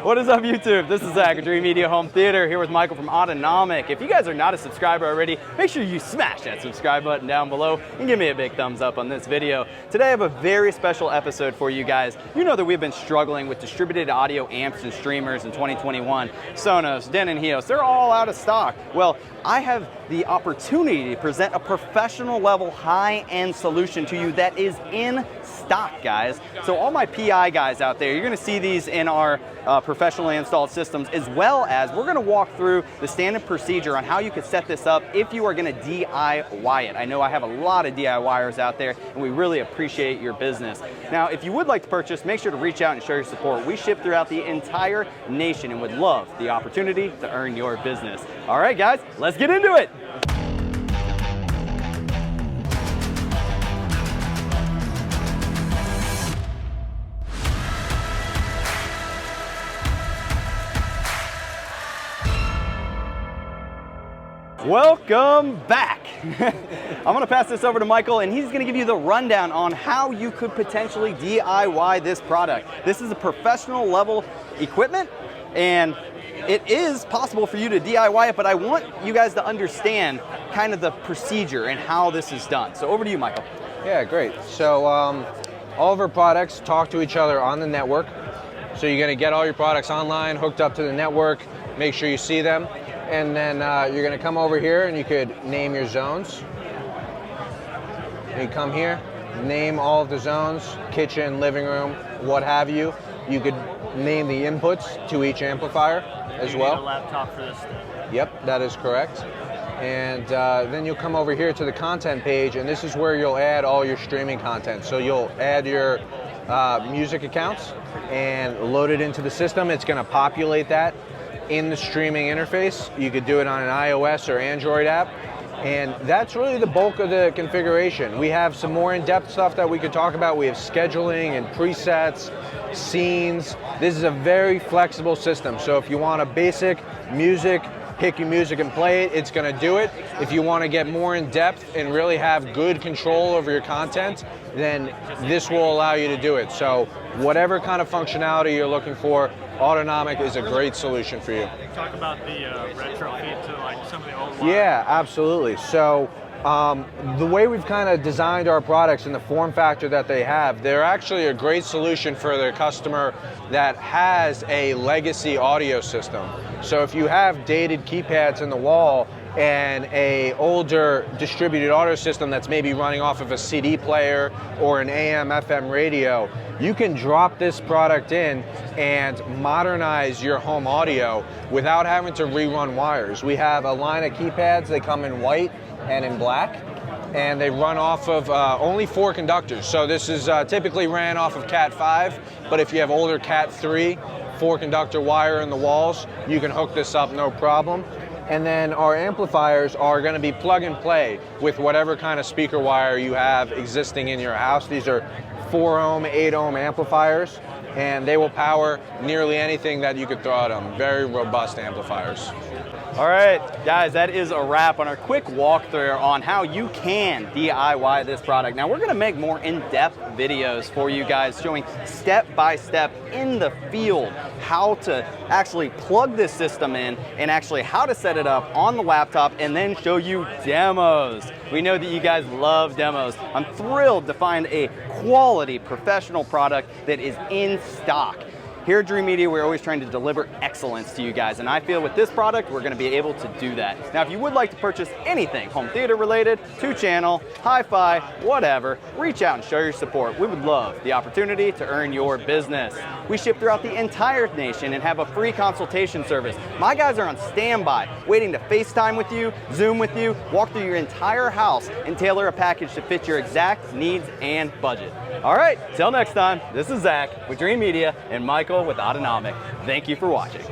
What is up, YouTube? This is Zach with Dreamedia Home Theater here with Michael from Autonomic. If you guys are not a subscriber already, make sure you smash that subscribe button down below and give me a big thumbs up on this video. Today I have a very special episode for you guys. You know that we've been struggling with distributed audio amps and streamers in 2021. Sonos, Denon Hios, they're all out of stock. Well, I have the opportunity to present a professional level high-end solution to you that is in stock, guys. So all my PI guys out there, you're gonna see these in our professionally installed systems, as well as we're gonna walk through the standard procedure on how you could set this up if you are gonna DIY it. I know I have a lot of DIYers out there and we really appreciate your business. Now, if you would like to purchase, make sure to reach out and show your support. We ship throughout the entire nation and would love the opportunity to earn your business. All right, guys, let's get into it. Welcome back. I'm gonna pass this over to Michael and he's gonna give you the rundown on how you could potentially DIY this product. This is a professional level equipment and it is possible for you to DIY it, but I want you guys to understand kind of the procedure and how this is done. So over to you, Michael. Yeah, great. So all of our products talk to each other on the network. So you're gonna get all your products online, hooked up to the network, make sure you see them. And then you're gonna come over here and you could name your zones. You come here, name all of the zones, kitchen, living room, what have you. You could name the inputs to each amplifier as well. You need a laptop for this thing. Yep, that is correct. And then you'll come over here to the content page, and this is where you'll add all your streaming content. So you'll add your music accounts and load it into the system. It's gonna populate that in the streaming interface. You could do it on an iOS or Android app. And that's really the bulk of the configuration. We have some more in-depth stuff that we could talk about. We have scheduling and presets, scenes. This is a very flexible system. So if you want a basic music, pick your music and play it, it's gonna do it. If you wanna get more in depth and really have good control over your content, then this will allow you to do it. So whatever kind of functionality you're looking for, Autonomic is a great solution for you. Talk about the retrofit to like some of the old ones. Yeah, absolutely. So the way we've kind of designed our products and the form factor that they have, they're actually a great solution for their customer that has a legacy audio system. So if you have dated keypads in the wall and a older distributed audio system that's maybe running off of a CD player or an AM FM radio, you can drop this product in and modernize your home audio without having to rerun wires. We have a line of keypads. They come in white and in black, and they run off of only 4 conductors. So this is typically ran off of Cat 5, but if you have older Cat 3, 4 conductor wire in the walls, you can hook this up no problem. And then our amplifiers are gonna be plug and play with whatever kind of speaker wire you have existing in your house. These are 4 ohm, 8 ohm amplifiers, and they will power nearly anything that you could throw at them. Very robust amplifiers. All right, guys, that is a wrap on our quick walkthrough on how you can DIY this product. Now, we're gonna make more in-depth videos for you guys showing step-by-step in the field how to actually plug this system in and actually how to set it up on the laptop and then show you demos. We know that you guys love demos. I'm thrilled to find a quality professional product that is in stock. Here at Dreamedia, we're always trying to deliver excellence to you guys, and I feel with this product, we're gonna be able to do that. Now, if you would like to purchase anything home theater related, 2-channel, hi-fi, whatever, reach out and show your support. We would love the opportunity to earn your business. We ship throughout the entire nation and have a free consultation service. My guys are on standby, waiting to FaceTime with you, Zoom with you, walk through your entire house, and tailor a package to fit your exact needs and budget. All right, till next time, this is Zach with Dreamedia and Michael with Autonomic. Thank you for watching.